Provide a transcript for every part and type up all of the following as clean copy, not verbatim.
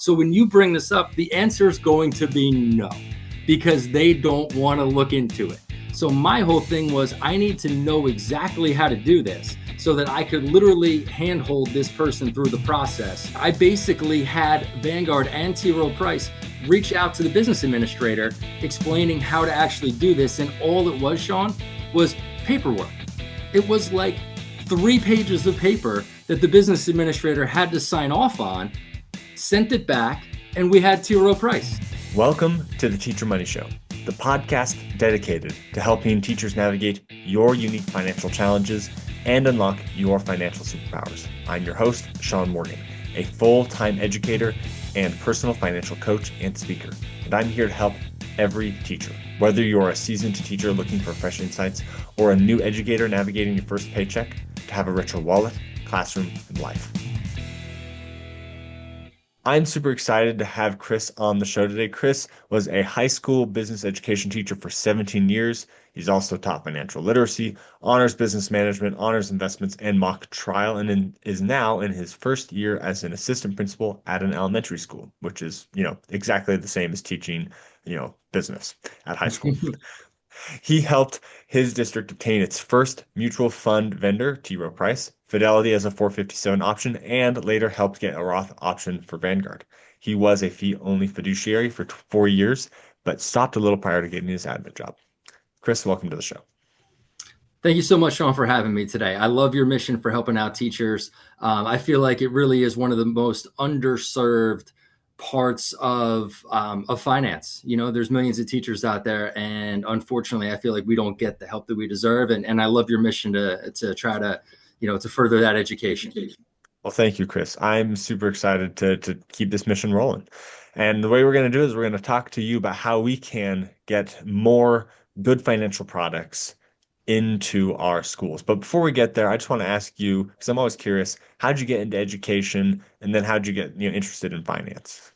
So when you bring this up, the answer is going to be no, because they don't want to look into it. So my whole thing was, I need to know exactly how to do this so that I could literally handhold this person through the process. I basically had Vanguard and T. Rowe Price reach out to the business administrator explaining how to actually do this. And all it was, Sean, was paperwork. It was like 3 pages of paper that the business administrator had to sign off on, sent it back, and we had T. Rowe Price. Welcome to the Teacher Money Show, the podcast dedicated to helping teachers navigate your unique financial challenges and unlock your financial superpowers. I'm your host, Sean Morgan, a full-time educator and personal financial coach and speaker. And I'm here to help every teacher, whether you're a seasoned teacher looking for fresh insights or a new educator navigating your first paycheck, to have a richer wallet, classroom, and life. I'm super excited to have Chris on the show today. Chris was a high school business education teacher for 17 years. He's also taught financial literacy, honors business management, honors investments, and mock trial, and is now in his first year as an assistant principal at an elementary school, which is, exactly the same as teaching, business at high school. He helped his district obtain its first mutual fund vendor, T. Rowe Price, Fidelity as a 457 option, and later helped get a Roth option for Vanguard. He was a fee-only fiduciary for 4 years, but stopped a little prior to getting his admin job. Chris, welcome to the show. Thank you so much, Sean, for having me today. I love your mission for helping out teachers. I feel like it really is one of the most underserved parts of finance. There's millions of teachers out there, and unfortunately, I feel like we don't get the help that we deserve. And I love your mission to try to, to further that education. Well, thank you, Chris. I'm super excited to keep this mission rolling. And the way we're going to do is we're going to talk to you about how we can get more good financial products into our schools. But before we get there, I just want to ask you, because I'm always curious, how'd you get into education, and then how'd you get interested in finance?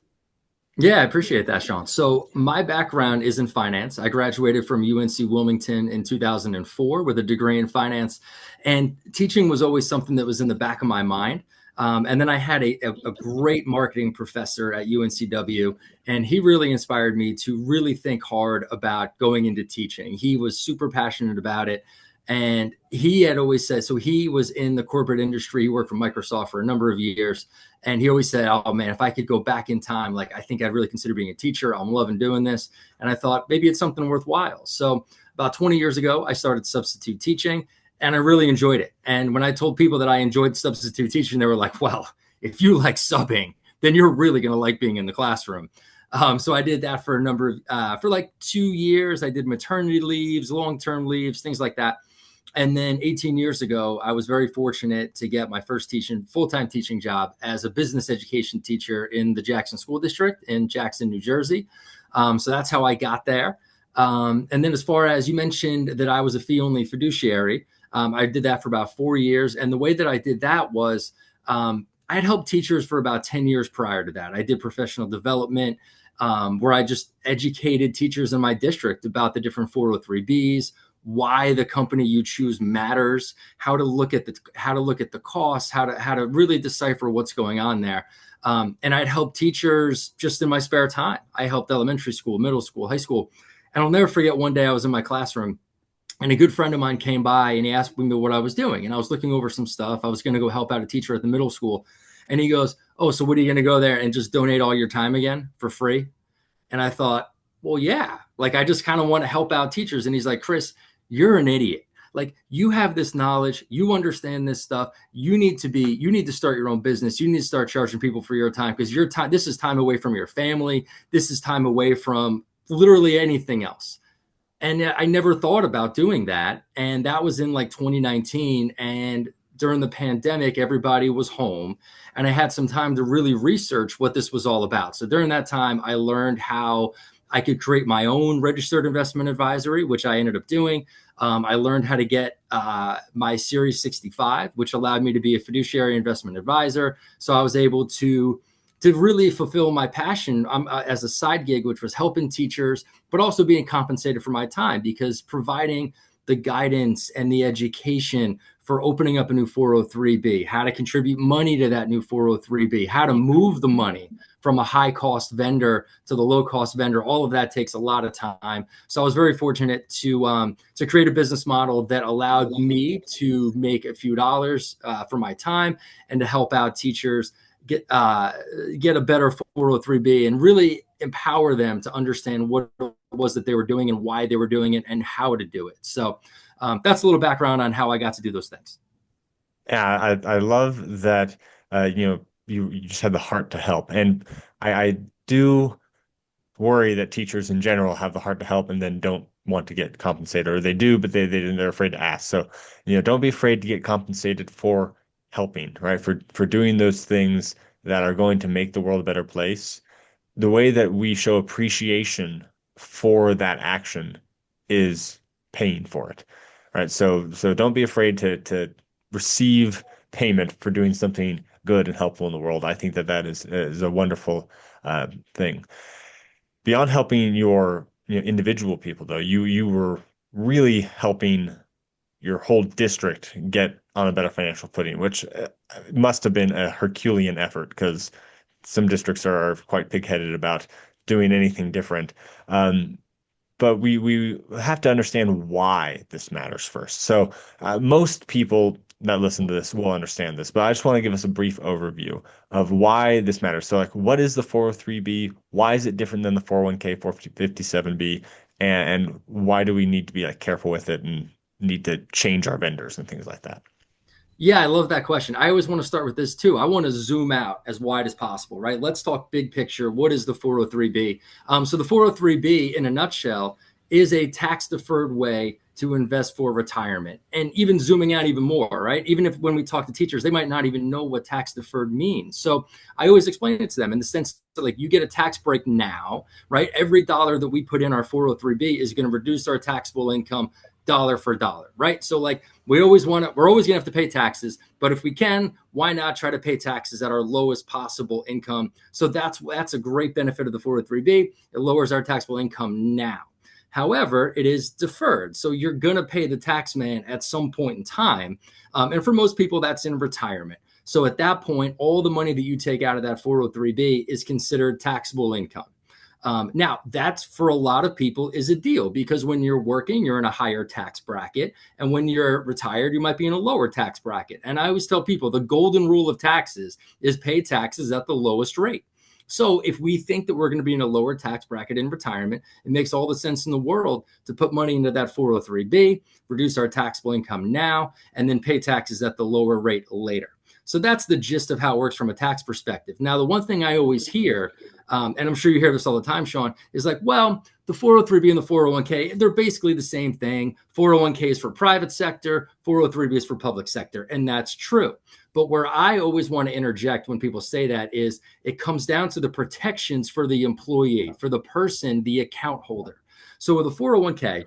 Yeah, I appreciate that, Sean. So my background is in finance. I graduated from UNC Wilmington in 2004 with a degree in finance, and teaching was always something that was in the back of my mind. And then I had a great marketing professor at UNCW, and he really inspired me to really think hard about going into teaching. He was super passionate about it. And he had always said, so he was in the corporate industry. He worked for Microsoft for a number of years. And he always said, oh man, if I could go back in time, I think I'd really consider being a teacher. I'm loving doing this. And I thought maybe it's something worthwhile. So about 20 years ago, I started substitute teaching, and I really enjoyed it. And when I told people that I enjoyed substitute teaching, they were like, well, if you like subbing, then you're really going to like being in the classroom. So I did that for for 2 years. I did maternity leaves, long-term leaves, things like that. And then 18 years ago, I was very fortunate to get my first full-time teaching job as a business education teacher in the Jackson School District in Jackson, New Jersey. So that's how I got there. And then as far as you mentioned that I was a fee-only fiduciary, I did that for about 4 years. And the way that I did that was I had helped teachers for about 10 years prior to that. I did professional development where I just educated teachers in my district about the different 403Bs, why the company you choose matters, how to look at the costs, how to really decipher what's going on there. And I'd help teachers just in my spare time. I helped elementary school, middle school, high school. And I'll never forget, one day I was in my classroom and a good friend of mine came by and he asked me what I was doing. And I was looking over some stuff. I was going to go help out a teacher at the middle school. And he goes, oh, so what are you going to go there and just donate all your time again for free? And I thought, well, yeah, I just kind of want to help out teachers. And he's like, Chris, you're an idiot. You have this knowledge, you understand this stuff. You need to start your own business. You need to start charging people for your time, because your time, this is time away from your family. This is time away from literally anything else. And I never thought about doing that. And that was in 2019. And during the pandemic, everybody was home and I had some time to really research what this was all about. So during that time, I learned how I could create my own registered investment advisory, which I ended up doing. I learned how to get my Series 65, which allowed me to be a fiduciary investment advisor. So I was able to really fulfill my passion as a side gig, which was helping teachers, but also being compensated for my time, because providing the guidance and the education for opening up a new 403B, how to contribute money to that new 403B, how to move the money from a high cost vendor to the low cost vendor. All of that takes a lot of time. So I was very fortunate to create a business model that allowed me to make a few dollars for my time and to help out teachers get a better 403b and really empower them to understand what it was that they were doing and why they were doing it and how to do it. So that's a little background on how I got to do those things. Yeah, I love that you just had the heart to help. And I do worry that teachers in general have the heart to help and then don't want to get compensated, or they do, but they're afraid to ask. So, don't be afraid to get compensated for helping, right? For doing those things that are going to make the world a better place. The way that we show appreciation for that action is paying for it, right? So don't be afraid to receive payment for doing something good and helpful in the world. I think that is a wonderful thing. Beyond helping your individual people, though, you were really helping your whole district get on a better financial footing, which must have been a Herculean effort because some districts are quite pig-headed about doing anything different. But we have to understand why this matters first. So most people that listen to this will understand this, but I just want to give us a brief overview of why this matters. So like, what is the 403b? Why is it different than the 401k, 457b? And why do we need to be like careful with it and need to change our vendors and things like that? Yeah, I love that question. I always want to start with this too. I want to zoom out as wide as possible, right? Let's talk big picture. What is the 403b? So the 403b, in a nutshell, is a tax deferred way to invest for retirement. And even zooming out even more, right? Even if when we talk to teachers, they might not even know what tax deferred means. So I always explain it to them in the sense that like you get a tax break now, right? Every dollar that we put in our 403b is going to reduce our taxable income dollar for dollar, right? So like we're always gonna have to pay taxes, but if we can, why not try to pay taxes at our lowest possible income? So that's a great benefit of the 403b. It lowers our taxable income now. However, it is deferred. So you're going to pay the tax man at some point in time. And for most people, that's in retirement. So at that point, all the money that you take out of that 403b is considered taxable income. Now, that's for a lot of people is a deal because when you're working, you're in a higher tax bracket. And when you're retired, you might be in a lower tax bracket. And I always tell people the golden rule of taxes is pay taxes at the lowest rate. So if we think that we're going to be in a lower tax bracket in retirement, it makes all the sense in the world to put money into that 403b, reduce our taxable income now, and then pay taxes at the lower rate later. So that's the gist of how it works from a tax perspective. Now, the one thing I always hear, and I'm sure you hear this all the time, Sean, is like, well, the 403b and the 401k, they're basically the same thing. 401k is for private sector, 403b is for public sector. And that's true. But where I always want to interject when people say that is it comes down to the protections for the employee, for the person, the account holder. So with a 401k,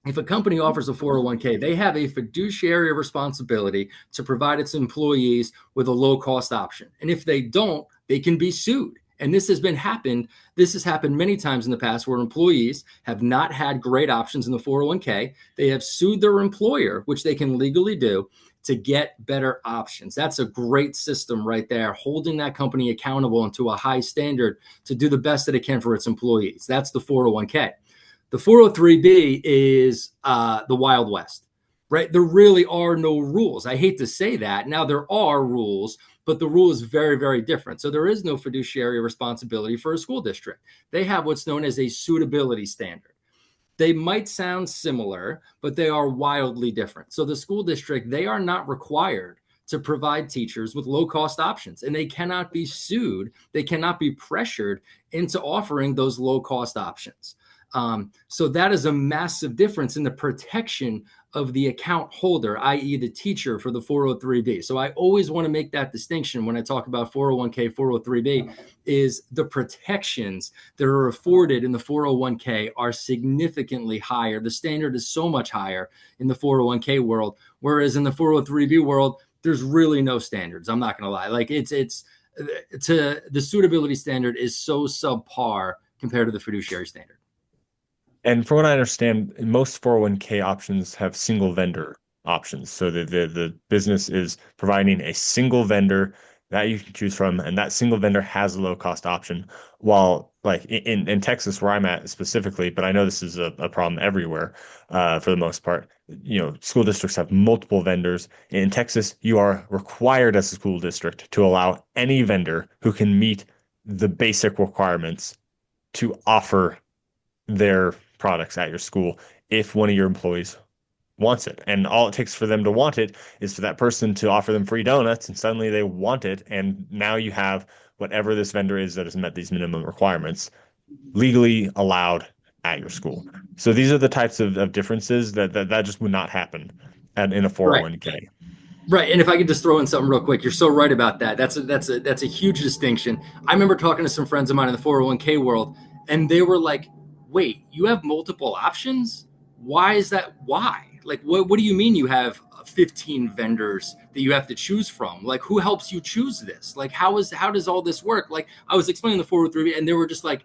if a company offers a 401k, they have a fiduciary responsibility to provide its employees with a low cost option. And if they don't, they can be sued. And this has happened many times in the past where employees have not had great options in the 401k. They have sued their employer, which they can legally do, to get better options. That's a great system right there, holding that company accountable and to a high standard to do the best that it can for its employees. That's the 401k. The 403b is the Wild West, right? There really are no rules. I hate to say that. Now, there are rules, but the rule is very, very different. So there is no fiduciary responsibility for a school district. They have what's known as a suitability standard. They might sound similar, but they are wildly different. So the school district, they are not required to provide teachers with low cost options, and they cannot be sued. They cannot be pressured into offering those low cost options. So that is a massive difference in the protection of the account holder, i.e. the teacher for the 403b. So I always want to make that distinction when I talk about 401k, 403b, is the protections that are afforded in the 401k are significantly higher. The standard is so much higher in the 401k world, whereas in the 403b world, there's really no standards. I'm not going to lie. Like the suitability standard is so subpar compared to the fiduciary standard. And from what I understand, most 401k options have single vendor options. So the business is providing a single vendor that you can choose from, and that single vendor has a low cost option. While like in Texas, where I'm at specifically, but I know this is a problem everywhere, for the most part. School districts have multiple vendors. In Texas, you are required as a school district to allow any vendor who can meet the basic requirements to offer their products at your school if one of your employees wants it. And all it takes for them to want it is for that person to offer them free donuts, and suddenly they want it. And now you have whatever this vendor is that has met these minimum requirements legally allowed at your school. So these are the types of differences that just would not happen in a Right. 401k. Right. And if I could just throw in something real quick, you're so right about that. That's a huge distinction. I remember talking to some friends of mine in the 401k world, and they were like, wait, you have multiple options? Why is that? Why? Like, what do you mean you have 15 vendors that you have to choose from? Like, who helps you choose this? Like, how does all this work? Like, I was explaining the 403, and they were just like,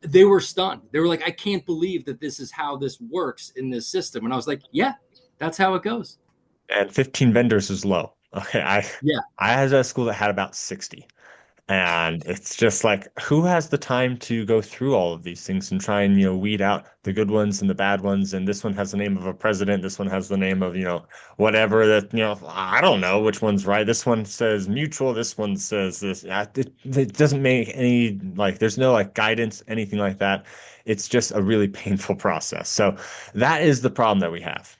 they were stunned. They were like, I can't believe that this is how this works in this system. And I was like, yeah, that's how it goes. And 15 vendors is low. Okay, Yeah. I had a school that had about 60. And it's just like, who has the time to go through all of these things and try and, weed out the good ones and the bad ones? And this one has the name of a president. This one has the name of, whatever that, I don't know which one's right. This one says mutual. This one says this. It doesn't make any, like, there's no like guidance, anything like that. It's just a really painful process. So that is the problem that we have.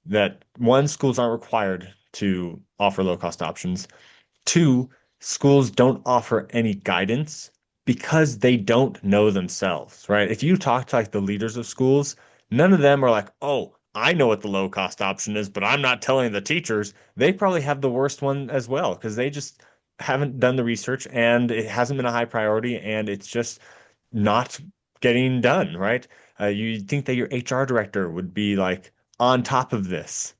That one, schools aren't required to offer low cost options. Two, schools don't offer any guidance because they don't know themselves, right? If you talk to like the leaders of schools, none of them are like, oh, I know what the low cost option is, but I'm not telling the teachers. They probably have the worst one as well because they just haven't done the research and it hasn't been a high priority and it's just not getting done, right? You'd think that your HR director would be like on top of this.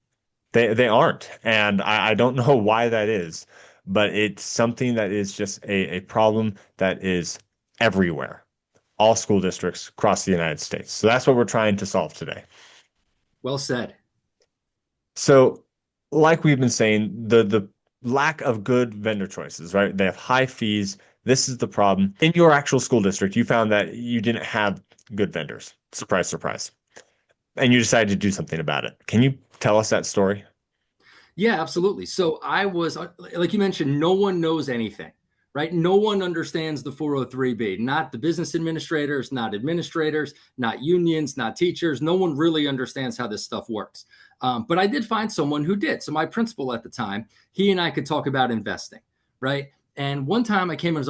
They aren't, and I don't know why that is, but it's something that is just a problem that is everywhere, all school districts across the United States. So that's what we're trying to solve today. Well said. So, like we've been saying, the lack of good vendor choices, right? They have high fees. This is the problem. In your actual school district, you found that you didn't have good vendors. Surprise, surprise. And you decided to do something about it. Can you tell us that story? Yeah, absolutely. So I was, like you mentioned, no one knows anything, right? No one understands the 403B, not the business administrators, not administrators, not unions, not teachers. No one really understands how this stuff works. But I did find someone who did. So my principal at the time, he and I could talk about investing, right? And one time I came in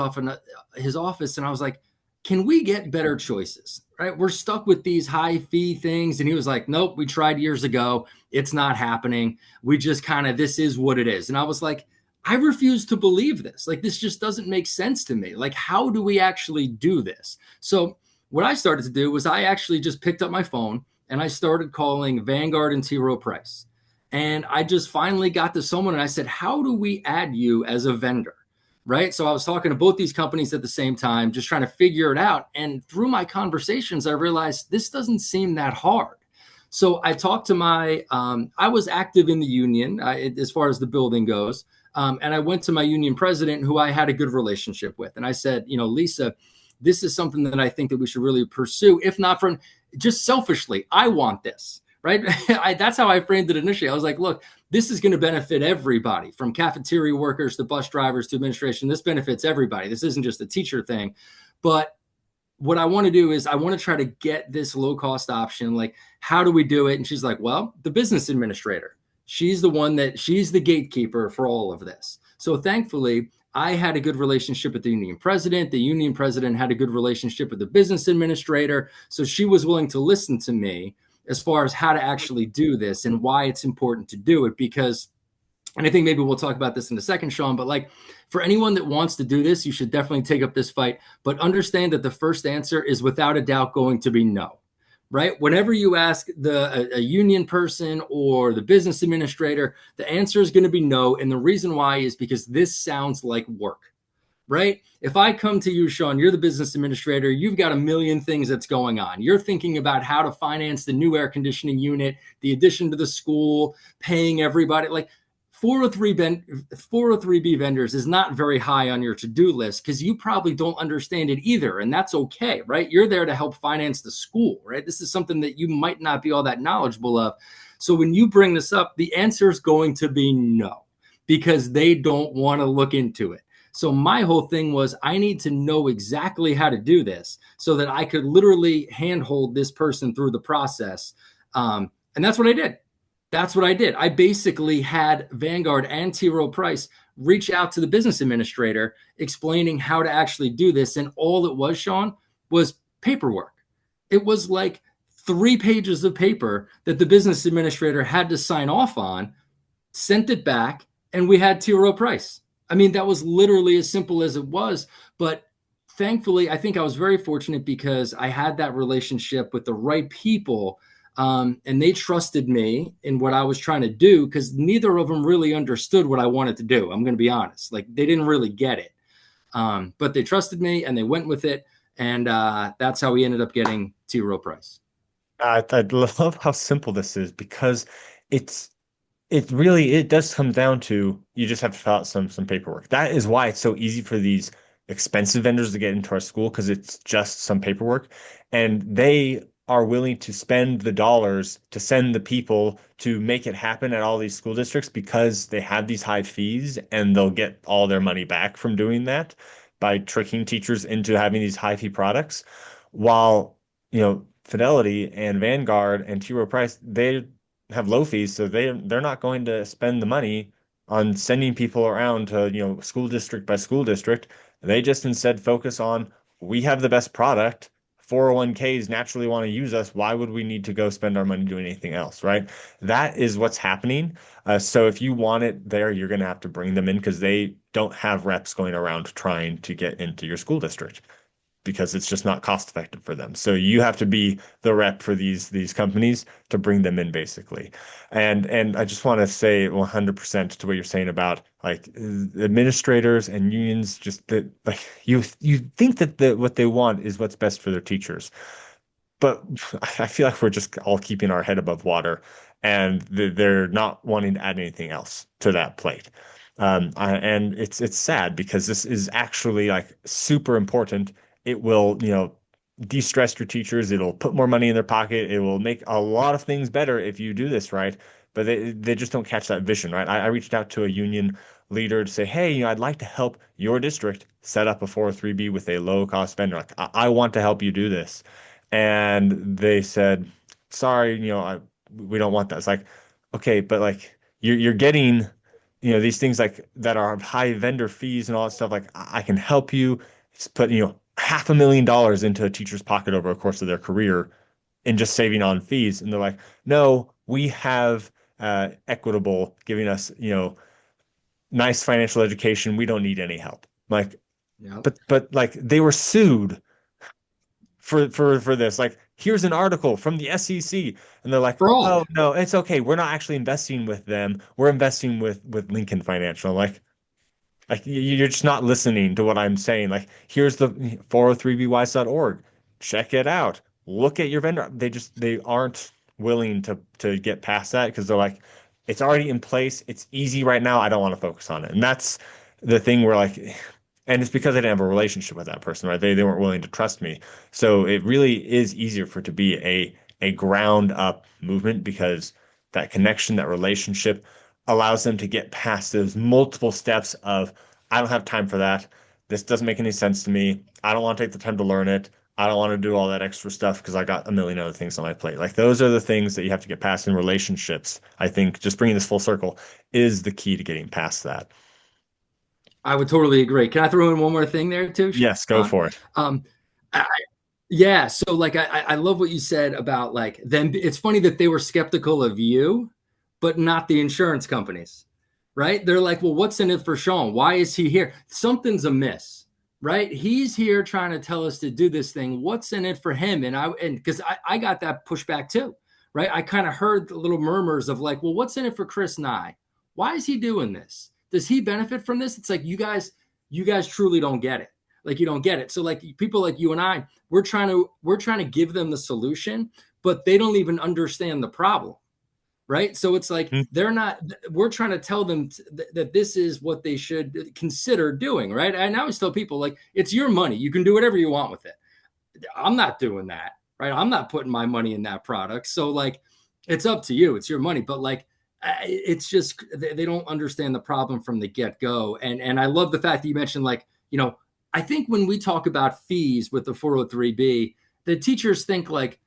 his office and I was like, can we get better choices? Right? We're stuck with these high fee things. And he was like, nope, we tried years ago. It's not happening. We just kind of, this is what it is. And I was like, I refuse to believe this. Like, this just doesn't make sense to me. Like, how do we actually do this? So, what I started to do was I actually just picked up my phone and I started calling Vanguard and T. Rowe Price. And I just finally got to someone and I said, how do we add you as a vendor? Right. So I was talking to both these companies at the same time, just trying to figure it out. And through my conversations, I realized this doesn't seem that hard. So I talked to I was active in the union as far as the building goes. And I went to my union president, who I had a good relationship with. And I said, Lisa, this is something that I think that we should really pursue, if not from just selfishly. I want this. Right. That's how I framed it initially. I was like, look, this is going to benefit everybody from cafeteria workers to bus drivers to administration. This benefits everybody. This isn't just a teacher thing. But what I want to do is I want to try to get this low cost option. Like, how do we do it? And she's like, well, the business administrator. She's the gatekeeper for all of this. So thankfully, I had a good relationship with the union president. The union president had a good relationship with the business administrator. So she was willing to listen to me as far as how to actually do this and why it's important to do it. Because, and I think maybe we'll talk about this in a second, Sean, but like, for anyone that wants to do this, you should definitely take up this fight, but understand that the first answer is without a doubt going to be no, right? Whenever you ask a union person or the business administrator, the answer is going to be no. And the reason why is because this sounds like work. Right? If I come to you, Sean, you're the business administrator, you've got a million things that's going on. You're thinking about how to finance the new air conditioning unit, the addition to the school, paying everybody. Like, 403B vendors is not very high on your to-do list because you probably don't understand it either. And that's okay, right? You're there to help finance the school, right? This is something that you might not be all that knowledgeable of. So when you bring this up, the answer is going to be no, because they don't want to look into it. So my whole thing was, I need to know exactly how to do this so that I could literally handhold this person through the process. And that's what I did. That's what I did. I basically had Vanguard and T. Rowe Price reach out to the business administrator explaining how to actually do this. And all it was, Sean, was paperwork. It was like 3 pages of paper that the business administrator had to sign off on, sent it back, and we had T. Rowe Price. I mean, that was literally as simple as it was. But thankfully, I think I was very fortunate because I had that relationship with the right people. And they trusted me in what I was trying to do, because neither of them really understood what I wanted to do. I'm going to be honest. Like, they didn't really get it. But they trusted me and they went with it. And that's how we ended up getting T. Rowe Price. I love how simple this is, because it's it does come down to, you just have to fill out some paperwork. That is why it's so easy for these expensive vendors to get into our school, because it's just some paperwork, and they are willing to spend the dollars to send the people to make it happen at all these school districts, because they have these high fees and they'll get all their money back from doing that by tricking teachers into having these high fee products. While, Fidelity and Vanguard and T. Rowe Price, they have low fees, so they're not going to spend the money on sending people around to, school district by school district. They just instead focus on, we have the best product. 401ks naturally want to use us. Why would we need to go spend our money doing anything else, right? That is what's happening. So if you want it there, you're going to have to bring them in, because they don't have reps going around trying to get into your school district, because it's just not cost effective for them. So you have to be the rep for these companies to bring them in, basically. And I just want to say 100% to what you're saying about, like, administrators and unions, just that, like, you think that what they want is what's best for their teachers. But I feel like we're just all keeping our head above water, and they're not wanting to add anything else to that plate. And it's sad, because this is actually, like, super important. It will, de-stress your teachers. It'll put more money in their pocket. It will make a lot of things better if you do this right. But they just don't catch that vision, right? I reached out to a union leader to say, hey, I'd like to help your district set up a 403B with a low cost vendor. Like, I want to help you do this. And they said, sorry, we don't want that. It's like, okay, but, like, you're getting, these things, like, that are high vendor fees and all that stuff. Like, I can help you put, $500,000 into a teacher's pocket over the course of their career in just saving on fees. And they're like, no, we have Equitable giving us, nice financial education. We don't need any help. Like, Yep. but like, they were sued for this. Like, here's an article from the SEC, and they're like, Fraud. oh no, it's okay. We're not actually investing with them. We're investing with Lincoln Financial. Like, you're just not listening to what I'm saying. Like, here's the 403bwise.org. Check it out. Look at your vendor. They aren't willing to get past that, because they're like, it's already in place. It's easy right now. I don't want to focus on it. And that's the thing where, like, and it's because I didn't have a relationship with that person, right? They weren't willing to trust me. So it really is easier for it to be a ground up movement, because that connection, that relationship allows them to get past those multiple steps of, I don't have time for that. This doesn't make any sense to me. I don't want to take the time to learn it. I don't want to do all that extra stuff because I got a million other things on my plate. Like, those are the things that you have to get past in relationships. I think just bringing this full circle is the key to getting past that. I would totally agree. Can I throw in one more thing there too, Yes, go Sean? for it. Um, I, yeah. So, like, I love what you said about, like, them. It's funny that they were skeptical of you, but not the insurance companies, right? They're like, well, what's in it for Sean? Why is he here? Something's amiss, right? He's here trying to tell us to do this thing. What's in it for him? And because I got that pushback too, right? I kind of heard the little murmurs of, like, well, what's in it for Chris Nye? Why is he doing this? Does he benefit from this? It's like, you guys truly don't get it. Like, you don't get it. So, like, people like you and I, we're trying to give them the solution, but they don't even understand the problem. right? So it's like Hmm. they're not, we're trying to tell them that this is what they should consider doing, right? And I always tell people, like, it's your money. You can do whatever you want with it. I'm not doing that, right? I'm not putting my money in that product. So, like, it's up to you. It's your money. But, like, it's just, they don't understand the problem from the get go. And I love the fact that you mentioned, like, I think when we talk about fees with the 403B, the teachers think like,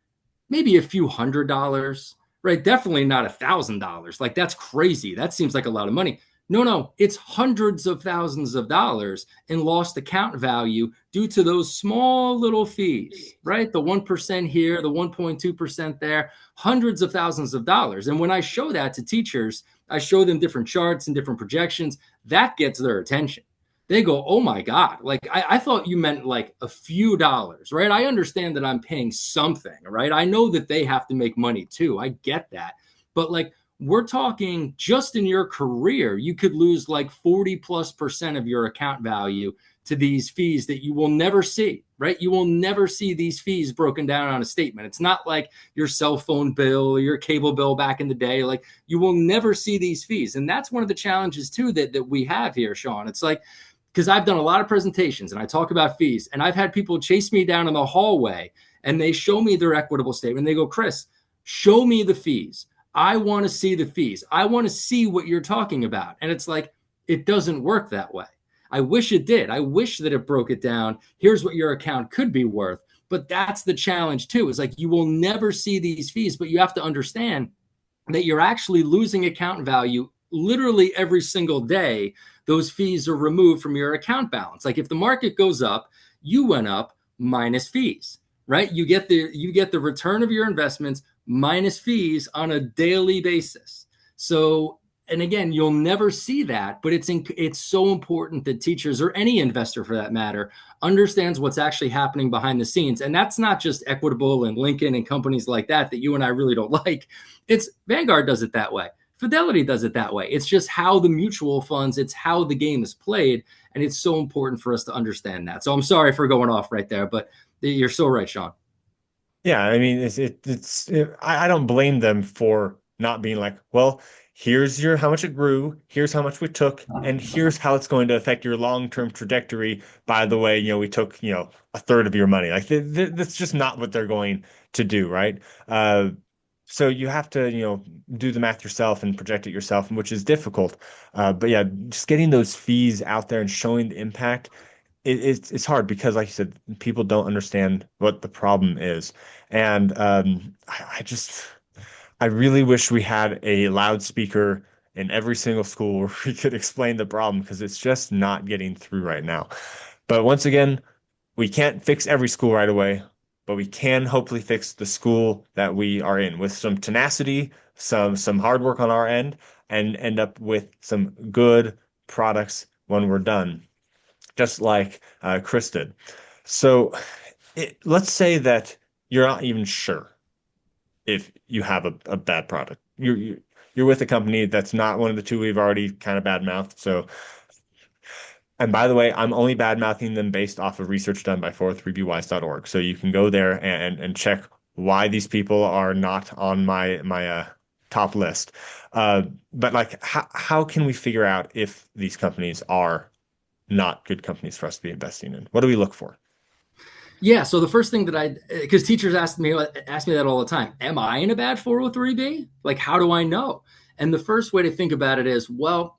maybe a few $100s, right? Definitely not $1,000. Like, that's crazy. That seems like a lot of money. No, it's hundreds of thousands of dollars in lost account value due to those small little fees, right? The 1% here, the 1.2% there, hundreds of thousands of dollars. And when I show that to teachers, I show them different charts and different projections. That gets their attention. They go, oh my God, like I thought you meant like a few dollars, right? I understand that I'm paying something, right? I know that they have to make money too. I get that. But like, we're talking just in your career, you could lose like 40+% of your account value to these fees that you will never see, right? You will never see these fees broken down on a statement. It's not like your cell phone bill or your cable bill back in the day. Like, you will never see these fees. And that's one of the challenges too that we have here, Sean. It's like, because I've done a lot of presentations and I talk about fees, and I've had people chase me down in the hallway and they show me their equitable statement. They go, Chris, show me the fees. I want to see the fees. I want to see what you're talking about. And it's like, it doesn't work that way. I wish it did. I wish that it broke it down. Here's what your account could be worth. But that's the challenge too. Is like, you will never see these fees, but you have to understand that you're actually losing account value literally every single day. Those fees are removed from your account balance. Like, if the market goes up, you went up minus fees, right? You get the return of your investments minus fees on a daily basis. So, and again, you'll never see that, but it's so important that teachers, or any investor for that matter, understands what's actually happening behind the scenes. And that's not just Equitable and Lincoln and companies like that you and I really don't like. It's Vanguard does it that way. Fidelity does it that way. It's just how the mutual funds, it's how the game is played. And it's so important for us to understand that. So I'm sorry for going off right there, but you're so right, Sean. Yeah, I mean, I don't blame them for not being like, well, here's your how much it grew, here's how much we took, and here's how it's going to affect your long-term trajectory. By the way, we took, a third of your money. Like, that's just not what they're going to do, right? So you have to, do the math yourself and project it yourself, which is difficult. But yeah, just getting those fees out there and showing the impact, it's hard because, like you said, people don't understand what the problem is. And I really wish we had a loudspeaker in every single school where we could explain the problem, because it's just not getting through right now. But once again, we can't fix every school right away, but we can hopefully fix the school that we are in with some tenacity, some hard work on our end, and end up with some good products when we're done, just like Chris did. So let's say that you're not even sure if you have a bad product. You're with a company that's not one of the two we've already kind of bad-mouthed. So, and by the way, I'm only bad-mouthing them based off of research done by 403bwise.org. So you can go there and check why these people are not on my top list. But like, how can we figure out if these companies are not good companies for us to be investing in? What do we look for? Yeah. So the first thing because teachers ask me that all the time. Am I in a bad 403B? Like, how do I know? And the first way to think about it is, well,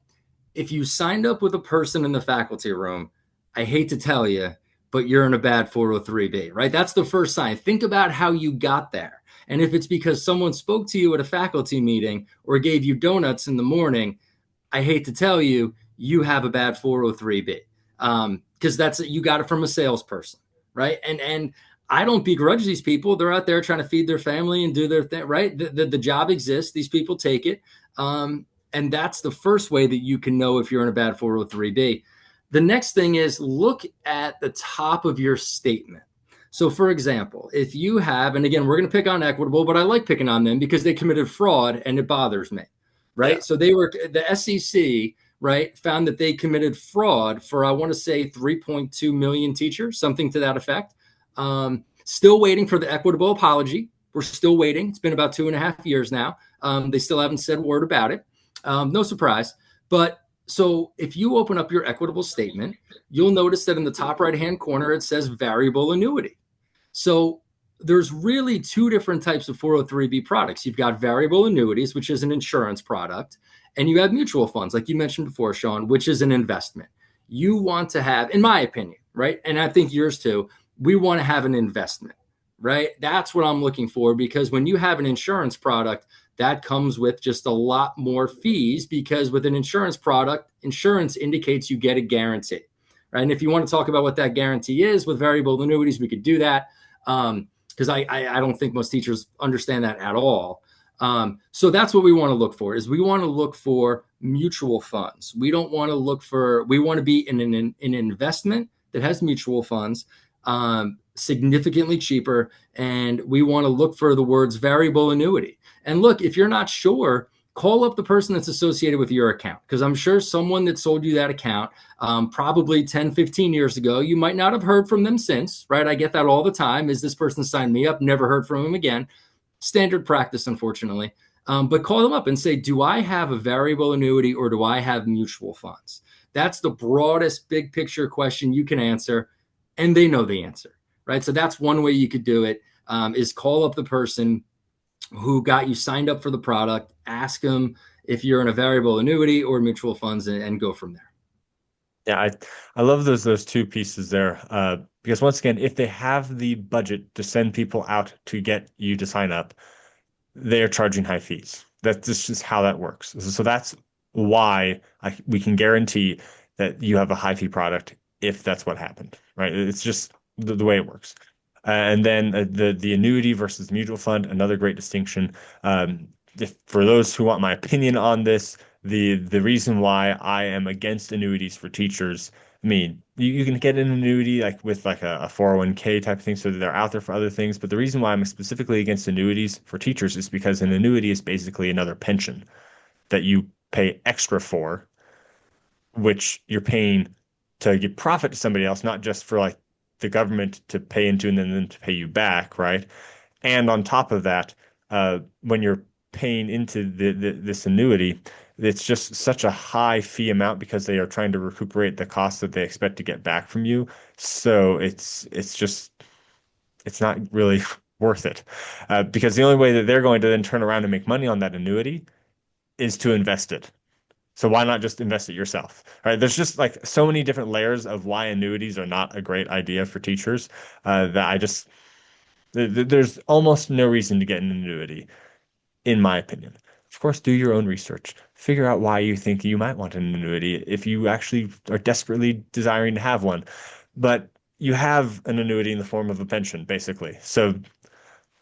if you signed up with a person in the faculty room, I hate to tell you, but you're in a bad 403B, right? That's the first sign. Think about how you got there. And if it's because someone spoke to you at a faculty meeting or gave you donuts in the morning, I hate to tell you, you have a bad 403B, because you got it from a salesperson, right? And I don't begrudge these people. They're out there trying to feed their family and do their thing, right? The job exists. These people take it. And that's the first way that you can know if you're in a bad 403B. The next thing is, look at the top of your statement. So, for example, if you have, and again, we're going to pick on Equitable, but I like picking on them because they committed fraud and it bothers me, Yeah. right? So the SEC, right, found that they committed fraud for, I want to say, 3.2 million teachers, something to that effect. Still waiting for the Equitable apology. We're still waiting. It's been about 2.5 years now. They still haven't said a word about it. No surprise. But so if you open up your equitable statement, you'll notice that in the top right-hand corner, it says variable annuity. So there's really two different types of 403B products. You've got variable annuities, which is an insurance product, and you have mutual funds, like you mentioned before, Sean, which is an investment. You want to have, in my opinion, right? And I think yours too, we want to have an investment, right? That's what I'm looking for, because when you have an insurance product, that comes with just a lot more fees, because with an insurance product, insurance indicates you get a guarantee, right? And if you want to talk about what that guarantee is with variable annuities, we could do that. Because I don't think most teachers understand that at all. So that's what we want to look for, is we want to look for mutual funds. We don't want to look for, we want to be in an investment that has mutual funds, significantly cheaper. And we want to look for the words variable annuity. And look, if you're not sure, call up the person that's associated with your account, because I'm sure someone that sold you that account probably 10, 15 years ago, you might not have heard from them since, right? I get that all the time. Is this person signed me up? Never heard from him again. Standard practice, unfortunately. But call them up and say, do I have a variable annuity or do I have mutual funds? That's the broadest big picture question you can answer, and they know the answer, right? So that's one way you could do it, is call up the person who got you signed up for the product, ask them if you're in a variable annuity or mutual funds, and go from there. Yeah, I love those two pieces there. Because once again, if they have the budget to send people out to get you to sign up, they're charging high fees. That's just how that works. So that's why we can guarantee that you have a high fee product if that's what happened, right? It's just the way it works. And then the annuity versus mutual fund, another great distinction. For those who want my opinion on this, the reason why I am against annuities for teachers, I mean, you can get an annuity like with like a 401k type of thing, so that they're out there for other things. But the reason why I'm specifically against annuities for teachers is because an annuity is basically another pension that you pay extra for, which you're paying to give profit to somebody else, not just for like the government to pay into and then to pay you back, right? And on top of that, when you're paying into this annuity, it's just such a high fee amount because they are trying to recuperate the cost that they expect to get back from you. So it's not really worth it, because the only way that they're going to then turn around and make money on that annuity is to invest it. So why not just invest it yourself? Right? There's just like so many different layers of why annuities are not a great idea for teachers, that there's almost no reason to get an annuity, in my opinion. Of course, do your own research. Figure out why you think you might want an annuity if you actually are desperately desiring to have one. But you have an annuity in the form of a pension, basically. So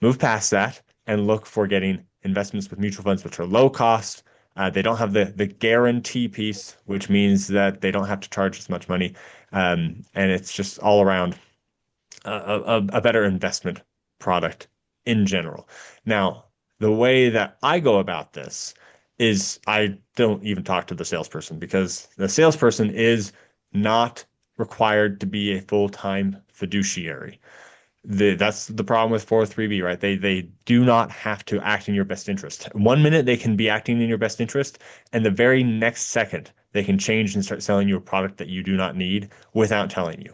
move past that and look for getting investments with mutual funds, which are low cost. They don't have the guarantee piece, which means that they don't have to charge as much money. And it's just all around a better investment product in general. Now, the way that I go about this is I don't even talk to the salesperson, because the salesperson is not required to be a full-time fiduciary. That's the problem with 403B, right? They do not have to act in your best interest. One minute they can be acting in your best interest, and the very next second they can change and start selling you a product that you do not need without telling you.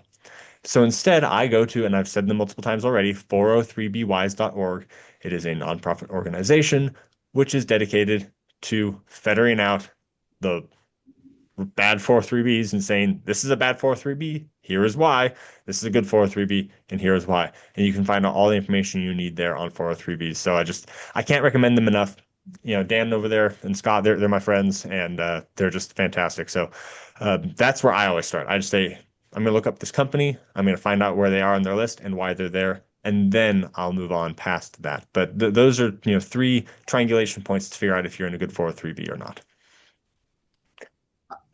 So instead, I go to, and I've said them multiple times already, 403bwise.org. It is a nonprofit organization which is dedicated to ferreting out the bad 403Bs and saying, this is a bad 403B, here is why. This is a good 403B, and here is why. And you can find out all the information you need there on 403Bs. So I can't recommend them enough. You know, Dan over there and Scott, they're my friends, and they're just fantastic. So that's where I always start. I just say, I'm going to look up this company. I'm going to find out where they are on their list and why they're there. And then I'll move on past that. But those are, three triangulation points to figure out if you're in a good 403B or not.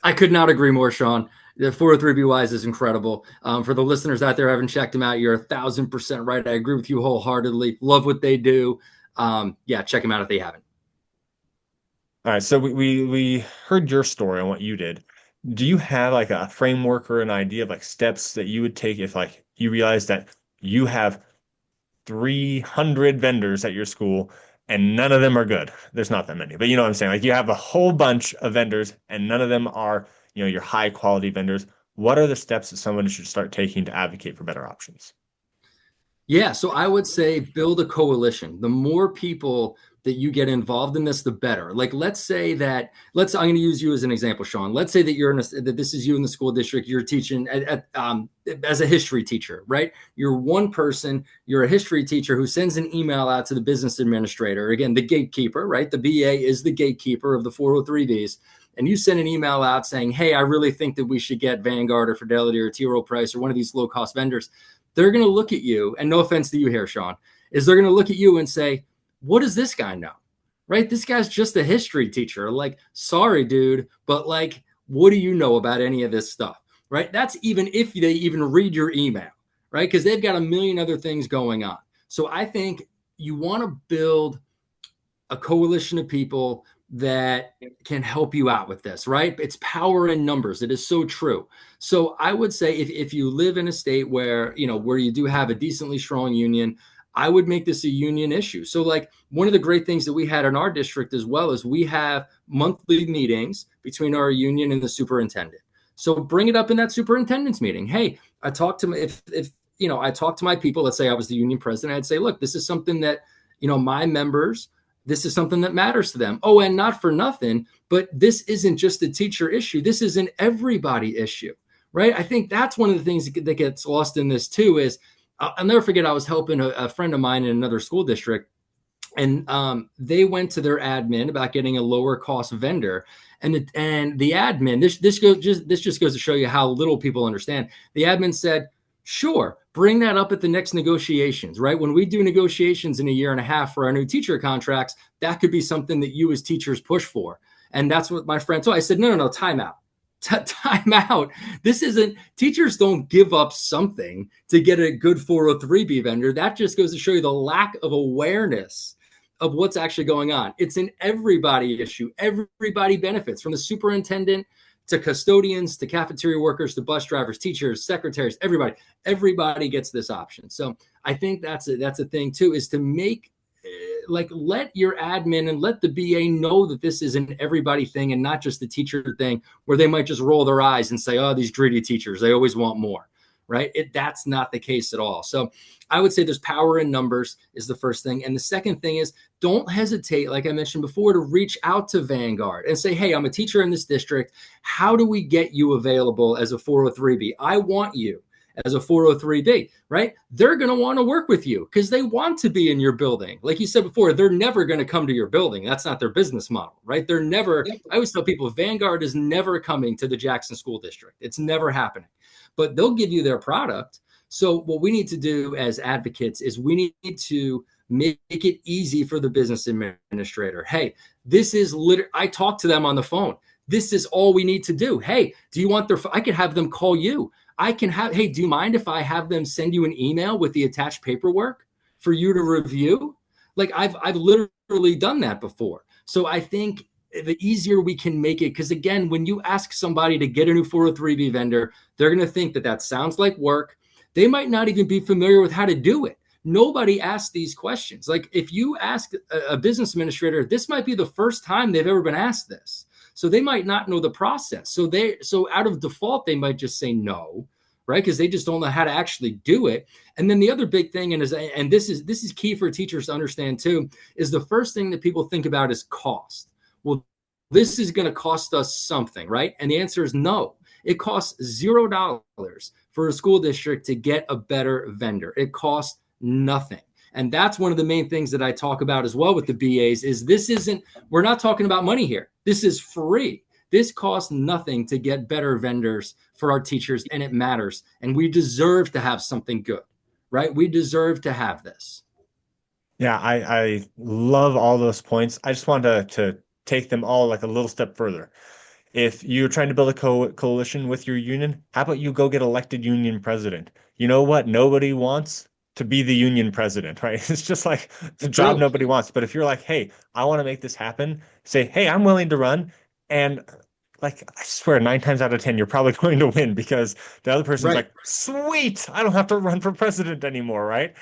I could not agree more, Sean. The 403B Wise is incredible. For the listeners out there who haven't checked them out, you're 1,000% right. I agree with you wholeheartedly. Love what they do. Yeah, check them out if they haven't. All right, so we heard your story on what you did. Do you have like a framework or an idea of like steps that you would take if like you realize that you have 300 vendors at your school and none of them are good. There's not that many, but you know what I'm saying? Like you have a whole bunch of vendors and none of them are, your high quality vendors. What are the steps that someone should start taking to advocate for better options? Yeah, so I would say build a coalition. The more people that you get involved in this, the better. Like, let's say that I'm going to use you as an example, Sean. Let's say that that this is you in the school district. You're teaching as a history teacher, right? You're one person. You're a history teacher who sends an email out to the business administrator. Again, the gatekeeper, right? The BA is the gatekeeper of the 403Bs. And you send an email out saying, "Hey, I really think that we should get Vanguard or Fidelity or Rowe Price or one of these low cost vendors." They're going to look at you, and no offense to you here, Sean, is they're going to look at you and say, what does this guy know? Right? This guy's just a history teacher. Like, sorry, dude, but like, what do you know about any of this stuff? Right? That's even if they even read your email, right? Because they've got a million other things going on. So I think you want to build a coalition of people that can help you out with this, right? It's power in numbers. It is so true. So I would say if you live in a state where, where you do have a decently strong union, I would make this a union issue. So like one of the great things that we had in our district as well is we have monthly meetings between our union and the superintendent. So bring it up in that superintendent's meeting. Hey, I talked to my, if I talked to my people, let's say I was the union president, I'd say, look, this is something that, my members, this is something that matters to them. Oh, and not for nothing, but this isn't just a teacher issue. This is an everybody issue, right? I think that's one of the things that gets lost in this too is I'll never forget I was helping a friend of mine in another school district, and they went to their admin about getting a lower cost vendor. And the admin, this just goes to show you how little people understand. The admin said, sure, bring that up at the next negotiations, right? When we do negotiations in a year and a half for our new teacher contracts, that could be something that you as teachers push for. And that's what my friend told. I said, no, time out. Time out. This isn't, teachers don't give up something to get a good 403B vendor. That just goes to show you the lack of awareness of what's actually going on. It's an everybody issue. Everybody benefits, from the superintendent to custodians, to cafeteria workers, to bus drivers, teachers, secretaries, everybody gets this option. So I think that's a thing too, is to make, let your admin and let the BA know that this is an everybody thing and not just a teacher thing where they might just roll their eyes and say, oh, these greedy teachers, they always want more, right? That's not the case at all. So I would say there's power in numbers is the first thing. And the second thing is, don't hesitate, like I mentioned before, to reach out to Vanguard and say, hey, I'm a teacher in this district. How do we get you available as a 403B? I want you as a 403B, right? They're going to want to work with you because they want to be in your building. Like you said before, they're never going to come to your building. That's not their business model, right? They're never, I always tell people, Vanguard is never coming to the Jackson School District. It's never happening, but they'll give you their product. So what we need to do as advocates is we need to make it easy for the business administrator. Hey, this is I talk to them on the phone. This is all we need to do. Hey, do you want I could have them call you. Hey, do you mind if I have them send you an email with the attached paperwork for you to review? Like I've literally done that before. So I think the easier we can make it, because again, when you ask somebody to get a new 403B vendor, they're going to think that sounds like work. They might not even be familiar with how to do it. Nobody asks these questions. Like if you ask a business administrator, this might be the first time they've ever been asked this. So they might not know the process. So out of default, they might just say no, right? Because they just don't know how to actually do it. And then the other big thing, and this is key for teachers to understand too, is the first thing that people think about is cost. Well, this is going to cost us something, right? And the answer is no. It costs $0 for a school district to get a better vendor. It costs nothing. And that's one of the main things that I talk about as well with the BAs is we're not talking about money here. This is free. This costs nothing to get better vendors for our teachers, and it matters. And we deserve to have something good, right? We deserve to have this. Yeah, I love all those points. I just wanted to take them all like a little step further. If you're trying to build a coalition with your union, how about you go get elected union president? You know what? Nobody wants to be the union president, right? It's just like the job True. nobody wants. But if you're like, hey, I want to make this happen, say, hey, I'm willing to run. And like I swear 9 times out of 10 you're probably going to win because the other person's Right. like, sweet, I don't have to run for president anymore, right?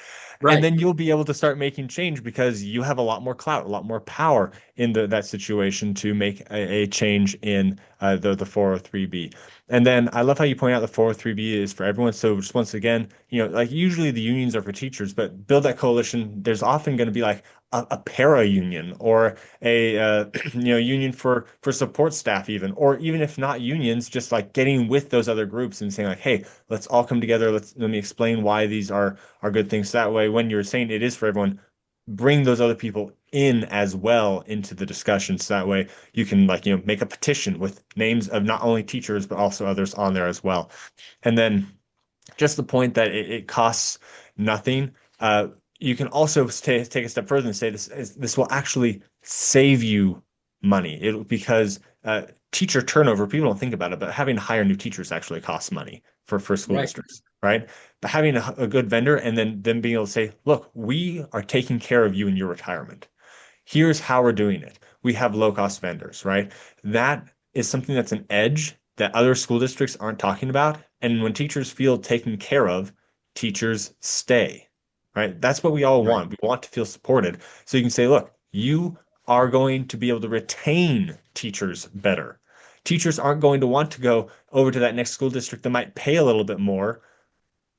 And Right. then you'll be able to start making change because you have a lot more clout, a lot more power in that situation to make a change in the 403b. And then I love how you point out the 403b is for everyone. So just once again, like usually the unions are for teachers, but build that coalition. There's often going to be like a para union or a union for support staff even, or even if not unions, just like getting with those other groups and saying like, hey, let's all come together. Let me explain why these are good things. That way, when you're saying it is for everyone, bring those other people in as well into the discussions. That way you can like, make a petition with names of not only teachers, but also others on there as well. And then just the point that it costs nothing. You can also take a step further and say this will actually save you money. Because teacher turnover, people don't think about it, but having to hire new teachers actually costs money for school Right. districts, right? But having a good vendor and then them being able to say, look, we are taking care of you in your retirement. Here's how we're doing it. We have low cost vendors, right? That is something that's an edge that other school districts aren't talking about. And when teachers feel taken care of, teachers stay, right? That's what we all Right. want. We want to feel supported. So you can say, look, you are going to be able to retain teachers better. Teachers aren't going to want to go over to that next school district that might pay a little bit more,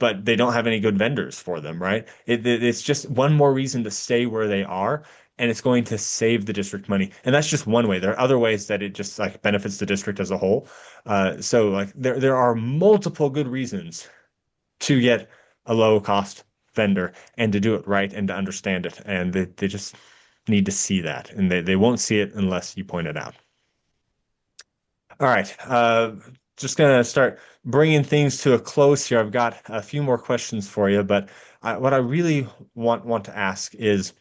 but they don't have any good vendors for them, right? It's just one more reason to stay where they are, and it's going to save the district money. And that's just one way. There are other ways that it just like benefits the district as a whole. So like there are multiple good reasons to get a low cost vendor and to do it right and to understand it. And they just need to see that, and they won't see it unless you point it out. All right. Just gonna start bringing things to a close here. I've got a few more questions for you, but what I really want to ask is,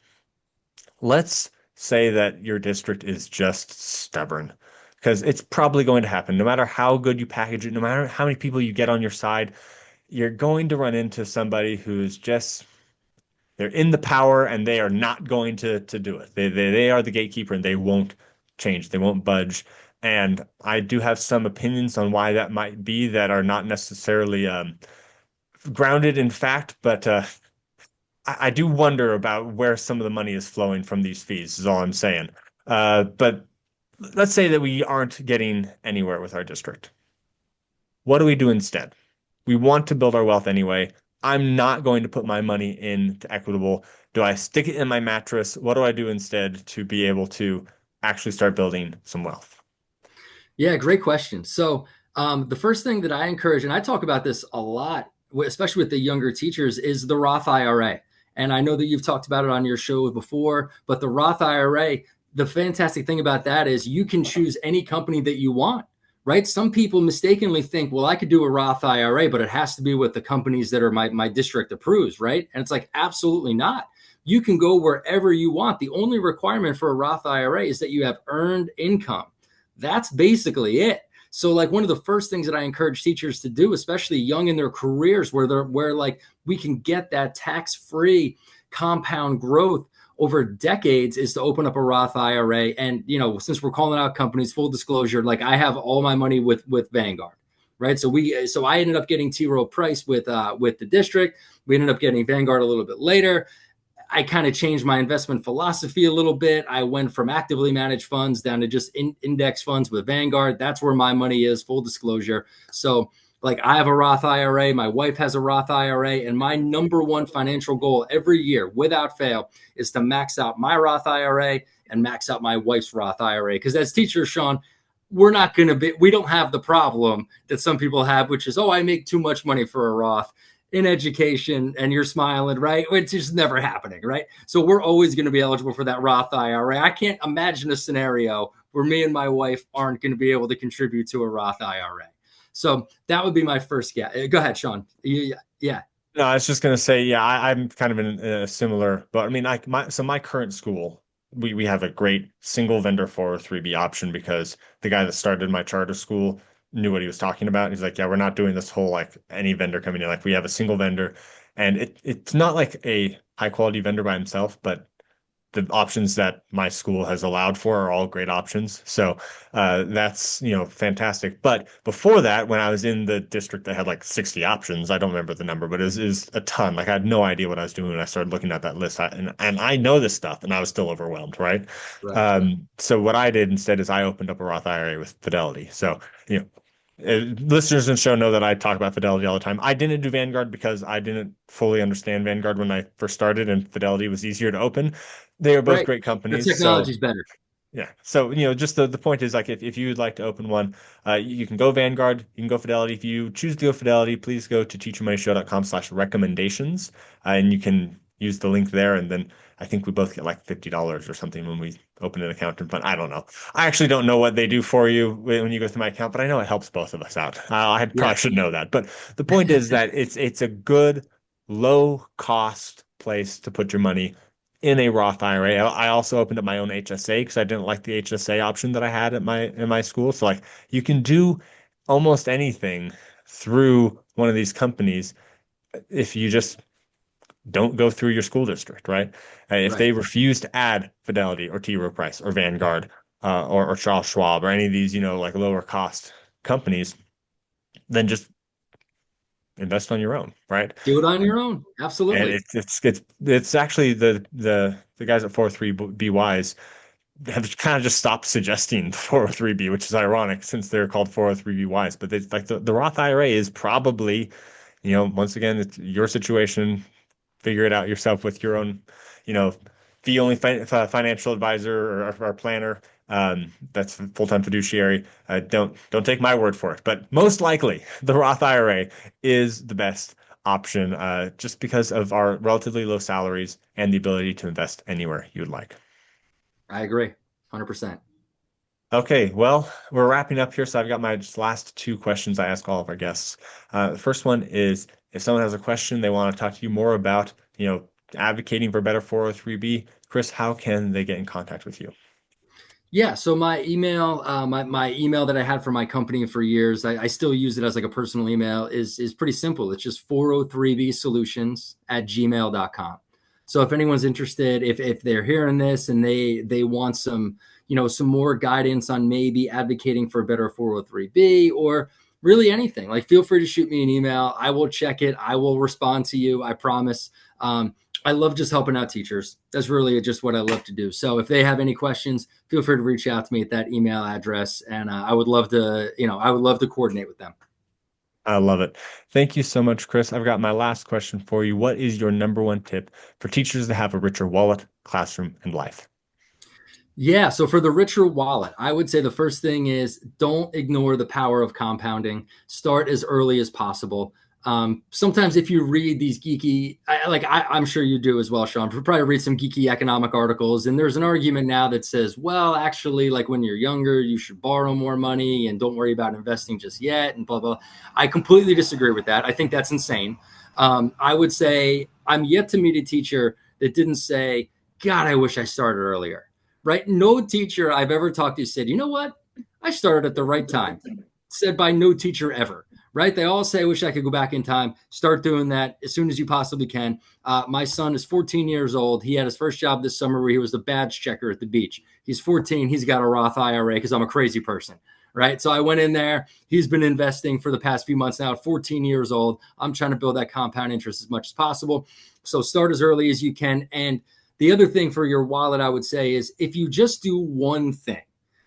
let's say that your district is just stubborn, because it's probably going to happen. No matter how good you package it, no matter how many people you get on your side, you're going to run into somebody who's just they're in the power and they are not going to do it. They are the gatekeeper and they won't change. They won't budge. And I do have some opinions on why that might be that are not necessarily grounded in fact, but I do wonder about where some of the money is flowing from these fees, is all I'm saying. But let's say that we aren't getting anywhere with our district. What do we do instead? We want to build our wealth anyway. I'm not going to put my money into Equitable. Do I stick it in my mattress? What do I do instead to be able to actually start building some wealth? Yeah, great question. So, the first thing that I encourage, and I talk about this a lot, especially with the younger teachers, is the Roth IRA. And I know that you've talked about it on your show before, but the Roth IRA, the fantastic thing about that is you can choose any company that you want, right? Some people mistakenly think, well, I could do a Roth IRA, but it has to be with the companies that are my district approves, right? And it's like, absolutely not. You can go wherever you want. The only requirement for a Roth IRA is that you have earned income. That's basically it. So like one of the first things that I encourage teachers to do, especially young in their careers, where like we can get that tax-free compound growth over decades, is to open up a Roth IRA. And since we're calling out companies, full disclosure, like I have all my money with Vanguard, right? So I ended up getting Rowe Price with the district. We ended up getting Vanguard a little bit later. I kind of changed my investment philosophy a little bit. I went from actively managed funds down to just index funds with Vanguard. That's where my money is, full disclosure. So, like, I have a Roth IRA, my wife has a Roth IRA, and my number one financial goal every year, without fail, is to max out my Roth IRA and max out my wife's Roth IRA. Because as teachers, Sean, we don't have the problem that some people have, which is, oh, I make too much money for a Roth in education, and you're smiling, right? It's just never happening, right? So we're always going to be eligible for that Roth IRA. I can't imagine a scenario where me and my wife aren't going to be able to contribute to a Roth IRA. So that would be my first guess. Go ahead, Sean. Yeah. No, I was just gonna say, yeah, I'm kind of in a similar, but I mean, like my current school, we have a great single vendor 403b option because the guy that started my charter school knew what he was talking about. He's like, yeah, we're not doing this whole like any vendor coming in. Like we have a single vendor, and it's not like a high quality vendor by himself, but the options that my school has allowed for are all great options. So that's, fantastic. But before that, when I was in the district that had like 60 options, I don't remember the number, but it was a ton. Like I had no idea what I was doing when I started looking at that list. And I know this stuff, and I was still overwhelmed, right? Right. So what I did instead is I opened up a Roth IRA with Fidelity. So, you know, listeners in the show know that I talk about Fidelity all the time. I didn't do Vanguard because I didn't fully understand Vanguard when I first started, and Fidelity was easier to open. They are both Right. great The companies. So technology's better. yeah. So, just the point is like if you would like to open one, you can go Vanguard, you can go Fidelity. If you choose to go Fidelity, please go to teachyourmoneyshow.com/recommendations, and you can use the link there. And then I think we both get like $50 or something when we open an account in fund. I don't know. I actually don't know what they do for you when you go through my account, but I know it helps both of us out. I Yeah. probably should know that. But the point is that it's a good, low cost place to put your money in a Roth IRA. I also opened up my own HSA because I didn't like the HSA option that I had at my school. So like you can do almost anything through one of these companies if you just don't go through your school district, right? If Right. they refuse to add Fidelity or T. Rowe Price or Vanguard or Charles Schwab or any of these, like lower cost companies, then just invest on your own, right? Do it on your own. And Absolutely. it's actually the guys at 403BYs have kind of just stopped suggesting the 403B, which is ironic since they're called 403BYs. But it's like the Roth IRA is probably, once again, it's your situation. Figure it out yourself with your own, you know, fee only financial advisor or planner. That's full-time fiduciary. Don't take my word for it, but most likely the Roth IRA is the best option, just because of our relatively low salaries and the ability to invest anywhere you would like. I agree. 100%. Okay, well, we're wrapping up here, so I've got my just last two questions I ask all of our guests. The first one is if someone has a question they want to talk to you more about, advocating for better 403B, Chris, how can they get in contact with you? Yeah, so my email, my email that I had for my company for years, I still use it as like a personal email, is pretty simple. It's just 403bsolutions@gmail.com. So if anyone's interested, if they're hearing this and they want some, some more guidance on maybe advocating for a better 403b or really anything, like feel free to shoot me an email. I will check it. I will respond to you. I promise. I love just helping out teachers. That's really just what I love to do. So if they have any questions, feel free to reach out to me at that email address, and I would love to, I would love to coordinate with them. I love it. Thank you so much, Chris. I've got my last question for you. What is your number one tip for teachers to have a richer wallet, classroom, and life? Yeah. So for the richer wallet, I would say the first thing is don't ignore the power of compounding. Start as early as possible. Sometimes if you read these geeky, I'm sure you do as well, Sean, you probably read some geeky economic articles. And there's an argument now that says, well, actually, like when you're younger, you should borrow more money and don't worry about investing just yet and blah, blah. I completely disagree with that. I think that's insane. I would say I'm yet to meet a teacher that didn't say, God, I wish I started earlier. Right? No teacher I've ever talked to said, you know what? I started at the right time. Said by no teacher ever. Right? They all say, I wish I could go back in time. Start doing that as soon as you possibly can. My son is 14 years old. He had his first job this summer where he was the badge checker at the beach. He's 14. He's got a Roth IRA because I'm a crazy person. Right. So I went in there. He's been investing for the past few months now, 14 years old. I'm trying to build that compound interest as much as possible. So start as early as you can. And the other thing for your wallet, I would say, is if you just do one thing,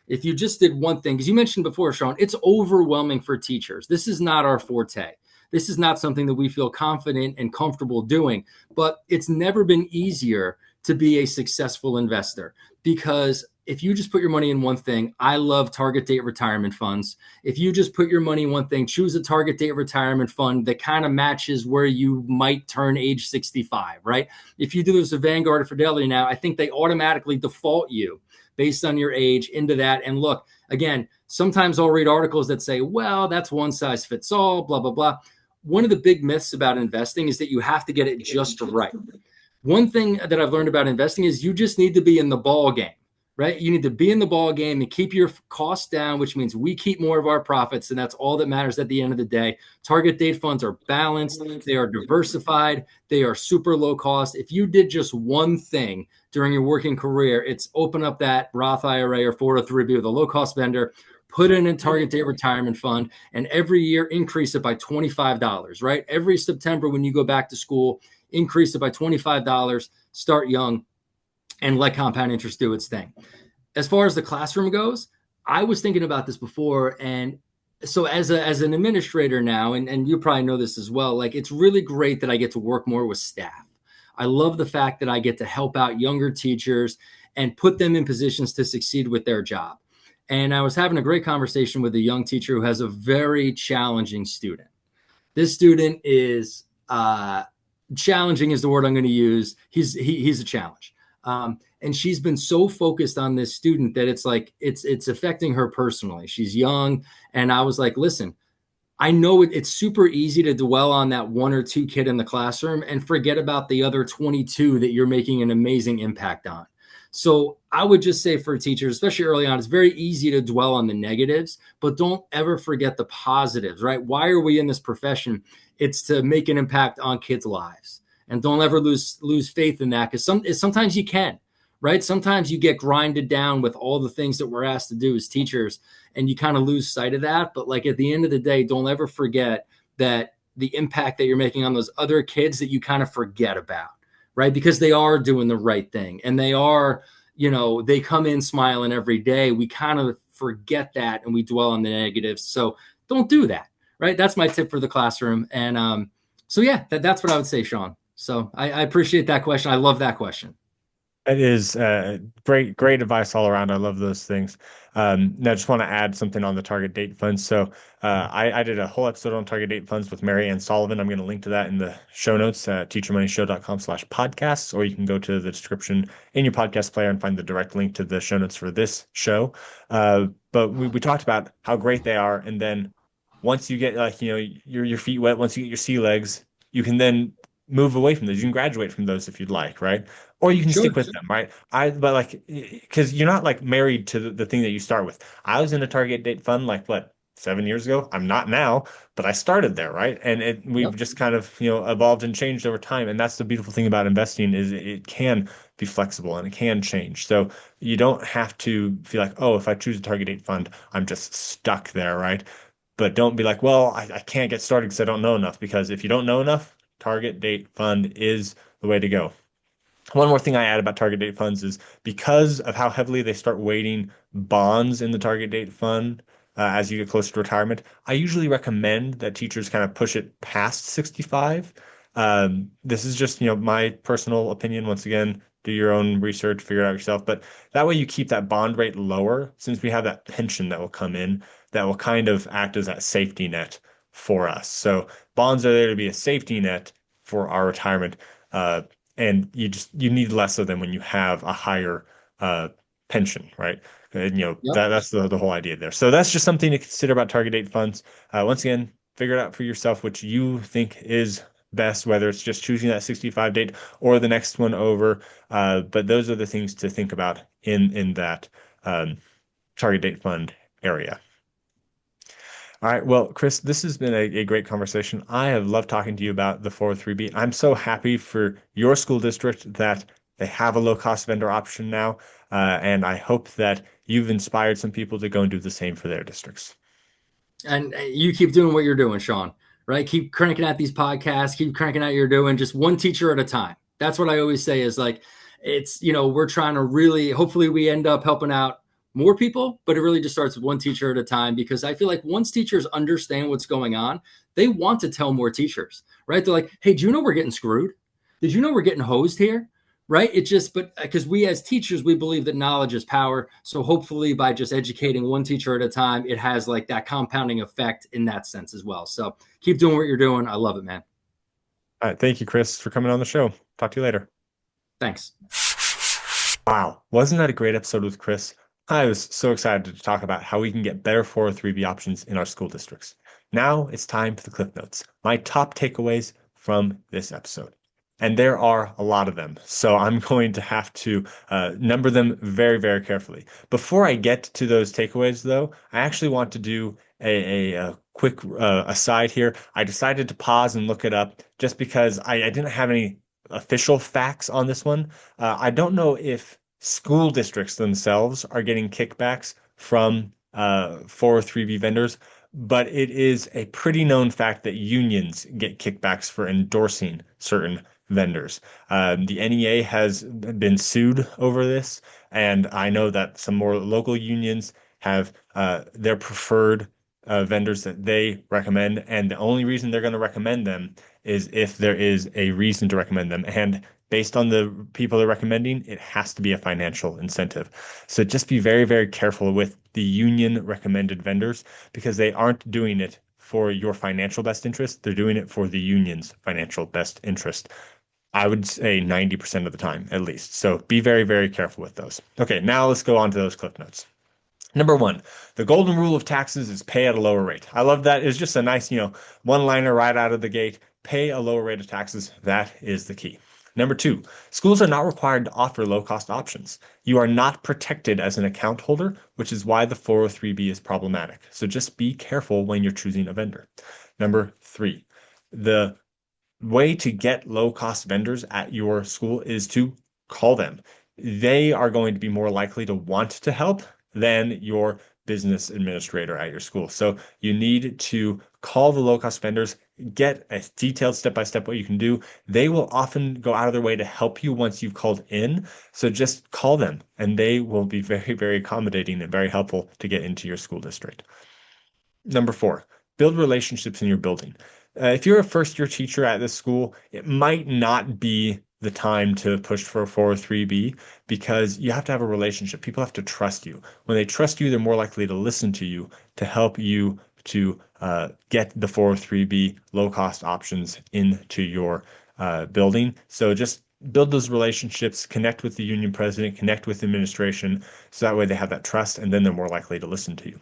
if you just did one thing, because you mentioned before, Sean, it's overwhelming for teachers. This is not our forte. This is not something that we feel confident and comfortable doing, but it's never been easier to be a successful investor because if you just put your money in one thing, I love target date retirement funds. If you just put your money in one thing, choose a target date retirement fund that kind of matches where you might turn age 65, right? If you do this with Vanguard or Fidelity now, I think they automatically default you based on your age into that. And look, again, sometimes I'll read articles that say, well, that's one size fits all, blah, blah, blah. One of the big myths about investing is that you have to get it just right. One thing that I've learned about investing is you just need to be in the ball game, right? You need to be in the ball game and keep your costs down, which means we keep more of our profits. And that's all that matters at the end of the day. Target date funds are balanced, they are diversified, they are super low cost. If you did just one thing during your working career, it's open up that Roth IRA or 403B with a low cost vendor, put in a target date retirement fund, and every year increase it by $25, right? Every September when you go back to school, increase it by $25, start young, and let compound interest do its thing. As far as the classroom goes, I was thinking about this before. And so as an administrator now, and you probably know this as well, like it's really great that I get to work more with staff. I love the fact that I get to help out younger teachers and put them in positions to succeed with their job. And I was having a great conversation with a young teacher who has a very challenging student. This student is challenging is the word I'm going to use. He's a challenge. And she's been so focused on this student that it's like it's affecting her personally. She's young, and I was like, listen, I know it's super easy to dwell on that one or two kid in the classroom and forget about the other 22 that you're making an amazing impact on. So I would just say for teachers, especially early on, it's very easy to dwell on the negatives, but don't ever forget the positives, right? Why are we in this profession? It's to make an impact on kids' lives. And don't ever lose faith in that, because sometimes you can, right? Sometimes you get grinded down with all the things that we're asked to do as teachers, and you kind of lose sight of that. But like at the end of the day, don't ever forget that the impact that you're making on those other kids that you kind of forget about, right? Because they are doing the right thing, and they are, they come in smiling every day. We kind of forget that, and we dwell on the negatives. So don't do that, right? That's my tip for the classroom. And so yeah, that's what I would say, Sean. So I appreciate that question. I love that question. It is great advice all around. I love those things. Now, I just want to add something on the target date funds. So, I did a whole episode on target date funds with Mary Ann Sullivan. I'm going to link to that in the show notes at teachermoneyshow.com/podcasts, or you can go to the description in your podcast player and find the direct link to the show notes for this show. But we talked about how great they are, and then once you get like your feet wet, once you get your sea legs, you can then move away from those. You can graduate from those if you'd like, right? Or you can Sure. stick with them, right? But like, because you're not like married to the thing that you start with. I was in a target date fund like what, 7 years ago? I'm not now, but I started there, right? And we've Yep. just kind of, evolved and changed over time. And that's the beautiful thing about investing is it can be flexible and it can change. So you don't have to feel like, oh, if I choose a target date fund, I'm just stuck there, right? But don't be like, well, I can't get started because I don't know enough. Because if you don't know enough, target date fund is the way to go. One more thing I add about target date funds is because of how heavily they start weighting bonds in the target date fund as you get closer to retirement, I usually recommend that teachers kind of push it past 65. This is just, my personal opinion. Once again, do your own research, figure it out yourself. But that way you keep that bond rate lower since we have that pension that will come in that will kind of act as that safety net for us. So bonds are there to be a safety net for our retirement. And you need less of them when you have a higher pension, right? And, Yep. that's the whole idea there. So that's just something to consider about target date funds. Once again, figure it out for yourself which you think is best, whether it's just choosing that 65 date or the next one over. But those are the things to think about in that target date fund area. All right. Well, Chris, this has been a great conversation. I have loved talking to you about the 403B. I'm so happy for your school district that they have a low cost vendor option now. And I hope that you've inspired some people to go and do the same for their districts. And you keep doing what you're doing, Sean, right? Keep cranking out these podcasts, keep cranking out you're doing just one teacher at a time. That's what I always say is like, it's, we're trying to really, hopefully we end up helping out more people, but it really just starts with one teacher at a time, because I feel like once teachers understand what's going on, they want to tell more teachers, right? They're like, hey, do you know we're getting screwed? Did you know we're getting hosed here? Right? It just, but because we as teachers, we believe that knowledge is power. So hopefully by just educating one teacher at a time, it has like that compounding effect in that sense as well. So keep doing what you're doing. I love it, man. All right. Thank you, Chris, for coming on the show. Talk to you later. Thanks. Wow. Wasn't that a great episode with Chris? I was so excited to talk about how we can get better 403B options in our school districts. Now it's time for the Cliff Notes, my top takeaways from this episode. And there are a lot of them. So I'm going to have to number them very, very carefully. Before I get to those takeaways, though, I actually want to do a quick aside here. I decided to pause and look it up just because I didn't have any official facts on this one. I don't know if school districts themselves are getting kickbacks from 403B vendors, but it is a pretty known fact that unions get kickbacks for endorsing certain vendors. The NEA has been sued over this, and I know that some more local unions have their preferred vendors that they recommend, and the only reason they're going to recommend them is if there is a reason to recommend them. And based on the people they're recommending, it has to be a financial incentive. So just be very, very careful with the union recommended vendors because they aren't doing it for your financial best interest. They're doing it for the union's financial best interest. I would say 90% of the time, at least. So be very, very careful with those. Okay, now let's go on to those cliff notes. Number one, the golden rule of taxes is pay at a lower rate. I love that. It's just a nice, one-liner right out of the gate. Pay a lower rate of taxes. That is the key. Number two, schools are not required to offer low-cost options. You are not protected as an account holder, which is why the 403B is problematic. So just be careful when you're choosing a vendor. Number three, the way to get low-cost vendors at your school is to call them. They are going to be more likely to want to help than your business administrator at your school. So you need to call the low-cost vendors, get a detailed step-by-step what you can do. They will often go out of their way to help you once you've called in. So just call them and they will be very, very accommodating and very helpful to get into your school district. Number four, build relationships in your building. If you're a first year teacher at this school, it might not be the time to push for a 403B because you have to have a relationship. People have to trust you. When they trust you, they're more likely to listen to you to help you to get the 403B low cost options into your building. So just build those relationships, connect with the union president, connect with administration, so that way they have that trust and then they're more likely to listen to you.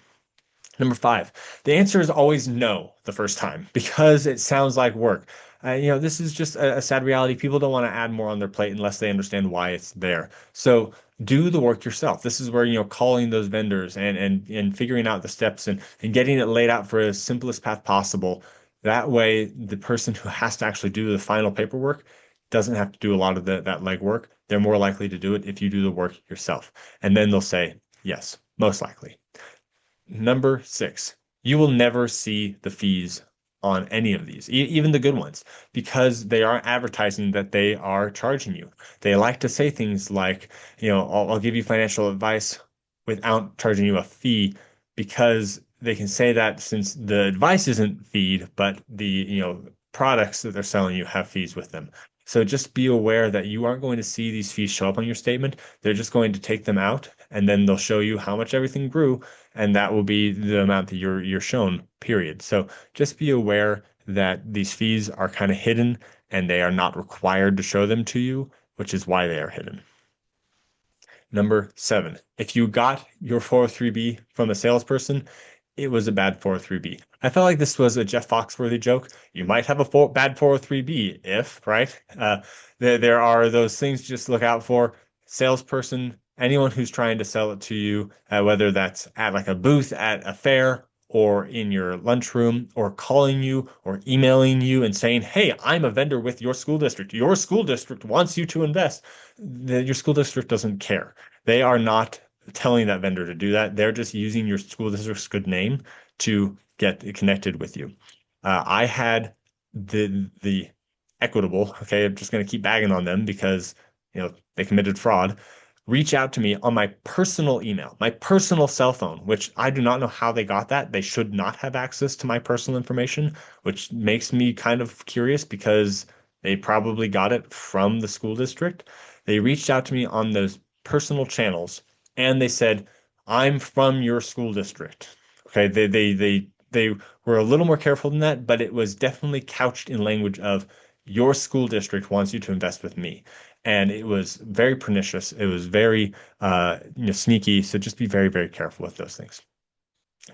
Number five, the answer is always no the first time because it sounds like work. This is just a sad reality. People don't want to add more on their plate unless they understand why it's there. So do the work yourself. This is where, calling those vendors and figuring out the steps and getting it laid out for as simplest path possible. That way, the person who has to actually do the final paperwork doesn't have to do a lot of that legwork. They're more likely to do it if you do the work yourself. And then they'll say, yes, most likely. Number six, you will never see the fees on any of these, even the good ones, because they aren't advertising that they are charging you. They like to say things like, I'll give you financial advice without charging you a fee because they can say that since the advice isn't feed, but the, products that they're selling you have fees with them. So just be aware that you aren't going to see these fees show up on your statement. They're just going to take them out and then they'll show you how much everything grew and that will be the amount that you're shown, period. So just be aware that these fees are kind of hidden and they are not required to show them to you, which is why they are hidden. Number seven, if you got your 403B from a salesperson, it was a bad 403B. I felt like this was a Jeff Foxworthy joke. You might have a bad 403B if, right? There are those things to just look out for. Salesperson, anyone who's trying to sell it to you, whether that's at like a booth at a fair or in your lunchroom or calling you or emailing you and saying, hey, I'm a vendor with your school district. Your school district wants you to invest. Your school district doesn't care. They are not telling that vendor to do that. They're just using your school district's good name to get connected with you. I had the Equitable, okay, I'm just going to keep bagging on them because they committed fraud. Reach out to me on my personal email, my personal cell phone, which I do not know how they got that. They should not have access to my personal information, which makes me kind of curious because they probably got it from the school district. They reached out to me on those personal channels and they said, I'm from your school district. Okay, they were a little more careful than that, but it was definitely couched in language of your school district wants you to invest with me. And it was very pernicious. It was very sneaky. So just be very, very careful with those things.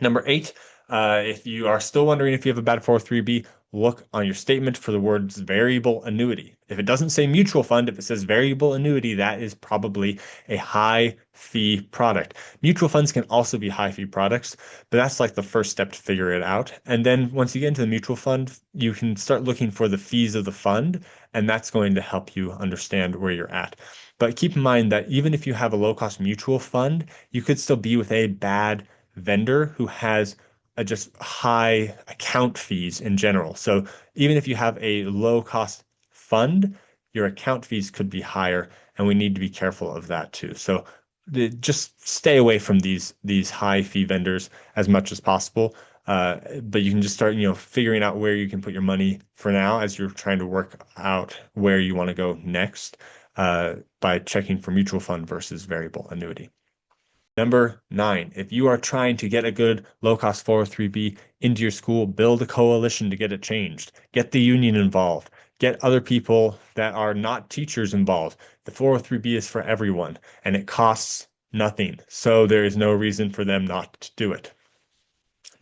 Number eight, If you are still wondering if you have a bad 403b, look on your statement for the words variable annuity. If it doesn't say mutual fund, if it says variable annuity, that is probably a high fee product. Mutual funds can also be high fee products, but that's like the first step to figure it out. And then once you get into the mutual fund, you can start looking for the fees of the fund, and that's going to help you understand where you're at. But keep in mind that even if you have a low cost mutual fund, you could still be with a bad vendor who has just high account fees in general. So even if you have a low cost fund, your account fees could be higher, and we need to be careful of that too. So just stay away from these high fee vendors as much as possible. But you can just start, figuring out where you can put your money for now as you're trying to work out where you want to go next, by checking for mutual fund versus variable annuity. Number 9, if you are trying to get a good low-cost 403b into your school, build a coalition to get it changed. Get the union involved. Get other people that are not teachers involved. The 403b is for everyone, and it costs nothing. So there is no reason for them not to do it.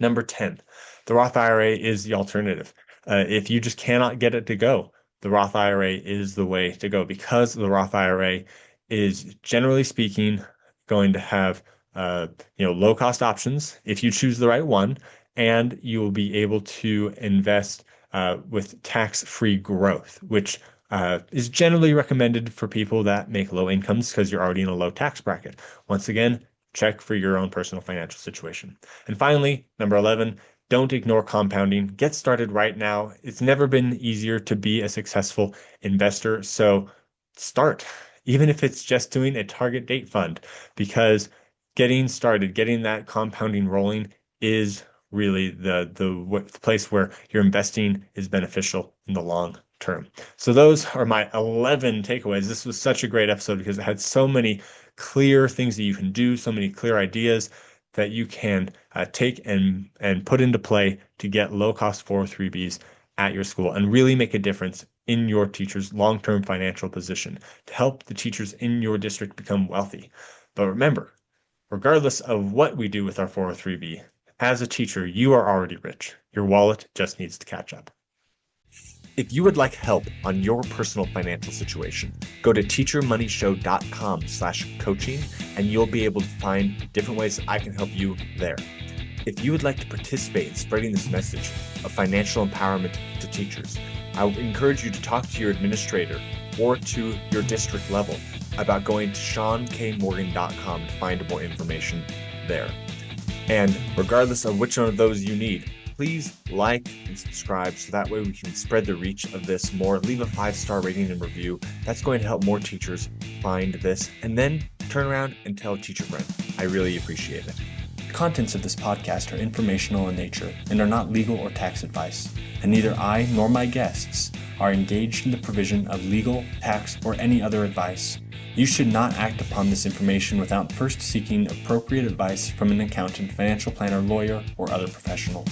Number 10, the Roth IRA is the alternative. If you just cannot get it to go, the Roth IRA is the way to go, because the Roth IRA is, generally speaking, going to have low cost options if you choose the right one, and you will be able to invest with tax-free growth, which is generally recommended for people that make low incomes because you're already in a low tax bracket. Once again, check for your own personal financial situation. And finally, number 11, don't ignore compounding. Get started right now. It's never been easier to be a successful investor, so start. Even if it's just doing a target date fund, because getting started, getting that compounding rolling is really the place where your investing is beneficial in the long term. So those are my 11 takeaways. This was such a great episode because it had so many clear things that you can do, so many clear ideas that you can take and put into play to get low-cost 403bs at your school and really make a difference in your teacher's long-term financial position to help the teachers in your district become wealthy. But remember, regardless of what we do with our 403b, as a teacher, you are already rich. Your wallet just needs to catch up. If you would like help on your personal financial situation, go to teachermoneyshow.com/coaching, and you'll be able to find different ways I can help you there. If you would like to participate in spreading this message of financial empowerment to teachers, I would encourage you to talk to your administrator or to your district level about going to SeanKMorgan.com to find more information there. And regardless of which one of those you need, please like and subscribe so that way we can spread the reach of this more. Leave a 5-star rating and review. That's going to help more teachers find this, and then turn around and tell a teacher friend. I really appreciate it. The contents of this podcast are informational in nature and are not legal or tax advice, and neither I nor my guests are engaged in the provision of legal, tax, or any other advice. You should not act upon this information without first seeking appropriate advice from an accountant, financial planner, lawyer, or other professional.